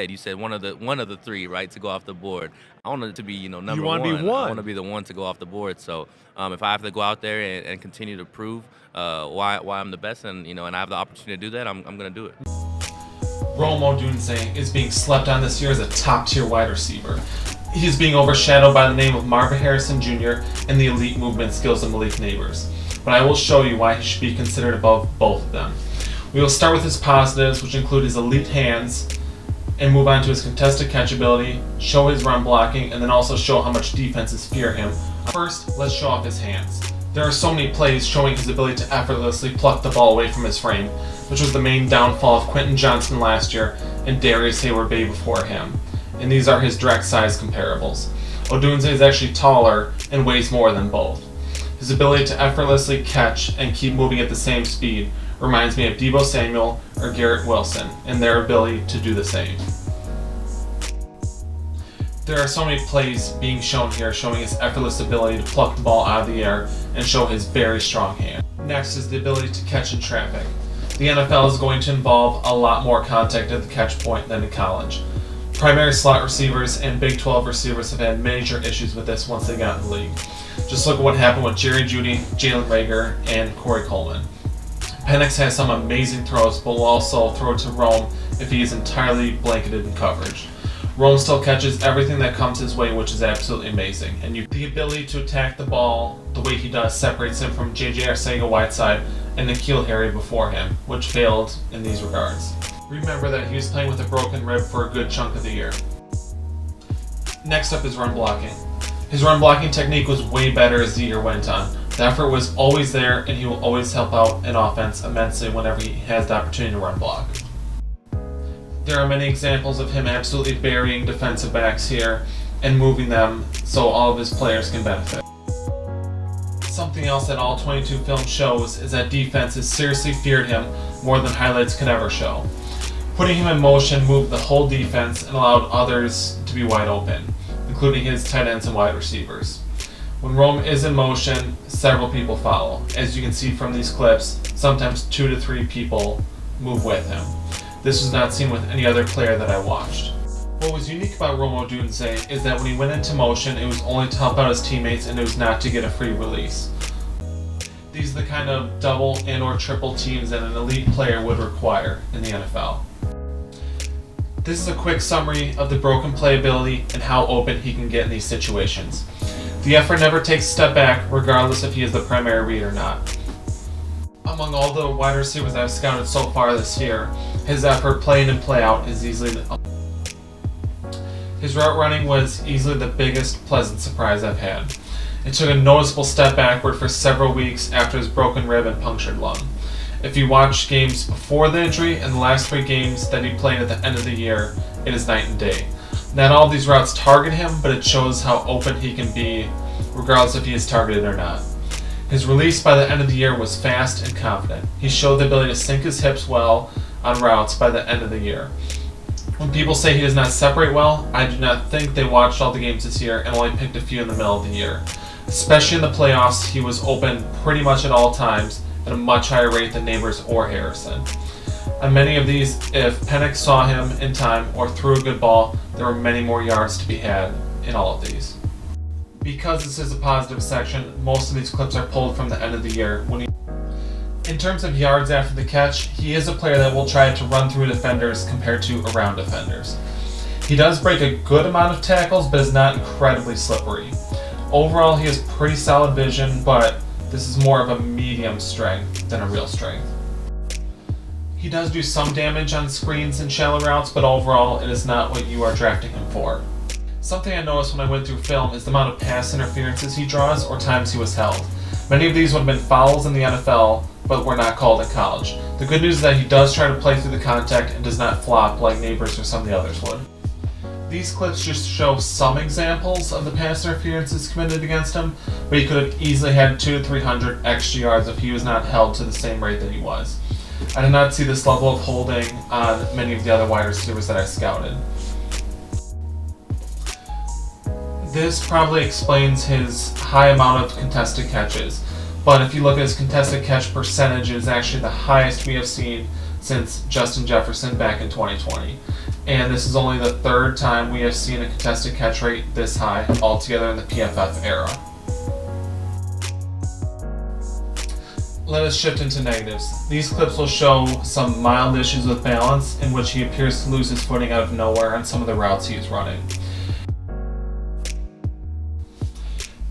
right? You said one of the three, right, to go off the board. I want it to be, You number want to be one. I want to one. be the one to go off the board. So if I have to go out there and continue to prove why I'm the best, and I have the opportunity to do that, I'm gonna do it. Odunze is being slept on this year as a top-tier wide receiver. He's being overshadowed by the name of Marvin Harrison Jr. and the elite movement skills of Malik Neighbors. But I will show you why he should be considered above both of them. We will start with his positives, which include his elite hands, and move on to his contested catch ability, show his run blocking, and then also show how much defenses fear him. First, let's show off his hands. There are so many plays showing his ability to effortlessly pluck the ball away from his frame, which was the main downfall of Quentin Johnston last year and Darius Hayward-Bay before him. And these are his direct size comparables. Odunze is actually taller and weighs more than both. His ability to effortlessly catch and keep moving at the same speed reminds me of Deebo Samuel or Garrett Wilson and their ability to do the same. There are so many plays being shown here showing his effortless ability to pluck the ball out of the air and show his very strong hand. Next is the ability to catch in traffic. The NFL is going to involve a lot more contact at the catch point than in college. Primary slot receivers and Big 12 receivers have had major issues with this once they got in the league. Just look at what happened with Jerry Jeudy, Jalen Reagor, and Corey Coleman. Penix has some amazing throws, but will also throw to Rome if he is entirely blanketed in coverage. Rome still catches everything that comes his way, which is absolutely amazing. And the ability to attack the ball the way he does separates him from J.J. Arcega-Whiteside and N'Keal Harry before him, which failed in these regards. Remember that he was playing with a broken rib for a good chunk of the year. Next up is run blocking. His run blocking technique was way better as the year went on. The effort was always there, and he will always help out an offense immensely whenever he has the opportunity to run block. There are many examples of him absolutely burying defensive backs here and moving them so all of his players can benefit. Something else that all 22 film shows is that defenses seriously feared him more than highlights could ever show. Putting him in motion moved the whole defense and allowed others to be wide open, including his tight ends and wide receivers. When Rome is in motion, several people follow. As you can see from these clips, sometimes 2 to 3 people move with him. This was not seen with any other player that I watched. What was unique about Rome Odunze is that when he went into motion, it was only to help out his teammates and it was not to get a free release. These are the kind of double and or triple teams that an elite player would require in the NFL. This is a quick summary of the broken playability and how open he can get in these situations. The effort never takes a step back, regardless if he is the primary read or not. Among all the wide receivers I've scouted so far this year, his effort play in and play out is his route running was easily the biggest pleasant surprise I've had. It took a noticeable step backward for several weeks after his broken rib and punctured lung. If you watch games before the injury and the last 3 games that he played at the end of the year, it is night and day. Not all of these routes target him, but it shows how open he can be, regardless if he is targeted or not. His release by the end of the year was fast and confident. He showed the ability to sink his hips well on routes by the end of the year. When people say he does not separate well, I do not think they watched all the games this year and only picked a few in the middle of the year. Especially in the playoffs, he was open pretty much at all times at a much higher rate than Neighbors or Harrison. On many of these, if Penix saw him in time or threw a good ball, there were many more yards to be had in all of these. Because this is a positive section, most of these clips are pulled from the end of the year. In terms of yards after the catch, he is a player that will try to run through defenders compared to around defenders. He does break a good amount of tackles, but is not incredibly slippery. Overall, he has pretty solid vision, but this is more of a medium strength than a real strength. He does do some damage on screens and shallow routes, but overall, it is not what you are drafting him for. Something I noticed when I went through film is the amount of pass interferences he draws or times he was held. Many of these would have been fouls in the NFL, but were not called in college. The good news is that he does try to play through the contact and does not flop like Neighbors or some of the others would. These clips just show some examples of the pass interferences committed against him, but he could have easily had 200 to 300 extra yards if he was not held to the same rate that he was. I did not see this level of holding on many of the other wide receivers that I scouted. This probably explains his high amount of contested catches, but if you look at his contested catch percentage, it is actually the highest we have seen since Justin Jefferson back in 2020. and this is only the third time we have seen a contested catch rate this high altogether in the PFF era. Let us shift into negatives. These clips will show some mild issues with balance in which he appears to lose his footing out of nowhere on some of the routes he is running.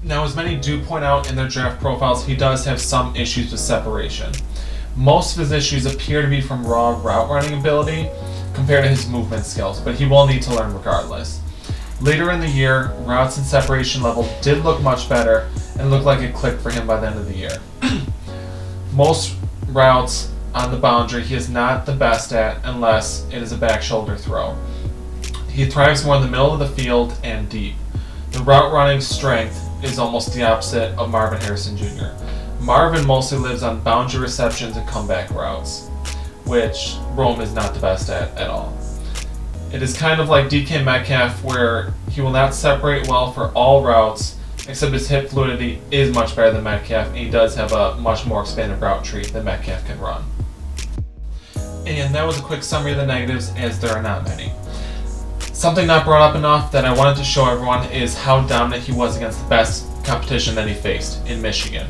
Now, as many do point out in their draft profiles, he does have some issues with separation. Most of his issues appear to be from raw route running ability compared to his movement skills, but he will need to learn regardless. Later in the year, routes and separation level did look much better and looked like it clicked for him by the end of the year. Most routes on the boundary he is not the best at unless it is a back shoulder throw. He thrives more in the middle of the field and deep. The route running strength is almost the opposite of Marvin Harrison Jr. Marvin mostly lives on boundary receptions and comeback routes, which Rome is not the best at all. It is kind of like DK Metcalf, where he will not separate well for all routes, except his hip fluidity is much better than Metcalf, and he does have a much more expanded route tree than Metcalf can run. And that was a quick summary of the negatives, as there are not many. Something not brought up enough that I wanted to show everyone is how dominant he was against the best competition that he faced in Michigan.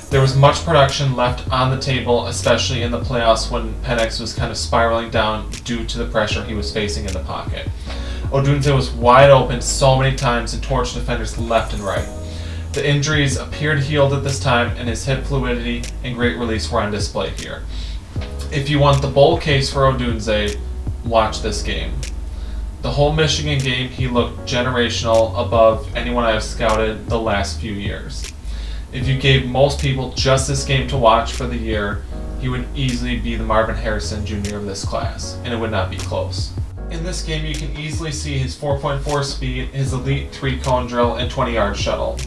There was much production left on the table, especially in the playoffs when Penix was kind of spiraling down due to the pressure he was facing in the pocket. Odunze was wide open so many times and torched defenders left and right. The injuries appeared healed at this time, and his hip fluidity and great release were on display here. If you want the bull case for Odunze, watch this game. The whole Michigan game, he looked generational above anyone I have scouted the last few years. If you gave most people just this game to watch for the year, he would easily be the Marvin Harrison Jr. of this class, and it would not be close. In this game, you can easily see his 4.4 speed, his elite 3-cone drill, and 20-yard shuttle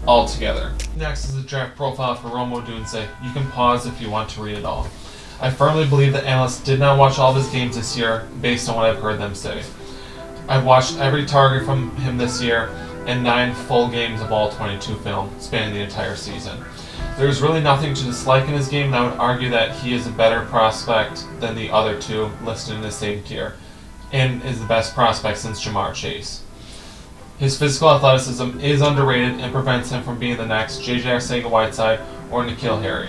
all together. Next is the draft profile for Rome Odunze. You can pause if you want to read it all. I firmly believe that analysts did not watch all of his games this year based on what I've heard them say. I've watched every target from him this year and 9 full games of all 22 film spanning the entire season. There's really nothing to dislike in his game, and I would argue that he is a better prospect than the other two listed in the same tier, and is the best prospect since Jamar Chase. His physical athleticism is underrated and prevents him from being the next J.J. Arcega-Whiteside or N'Keal Harry.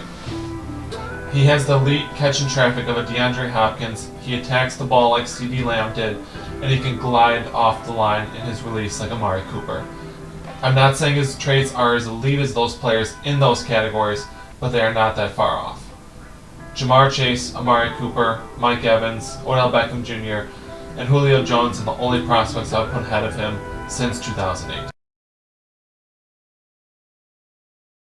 He has the elite catch and traffic of a DeAndre Hopkins, he attacks the ball like CeeDee Lamb did, and he can glide off the line in his release like Amari Cooper. I'm not saying his traits are as elite as those players in those categories, but they are not that far off. Jamar Chase, Amari Cooper, Mike Evans, Odell Beckham Jr., and Julio Jones are the only prospects I would put ahead of him since 2008.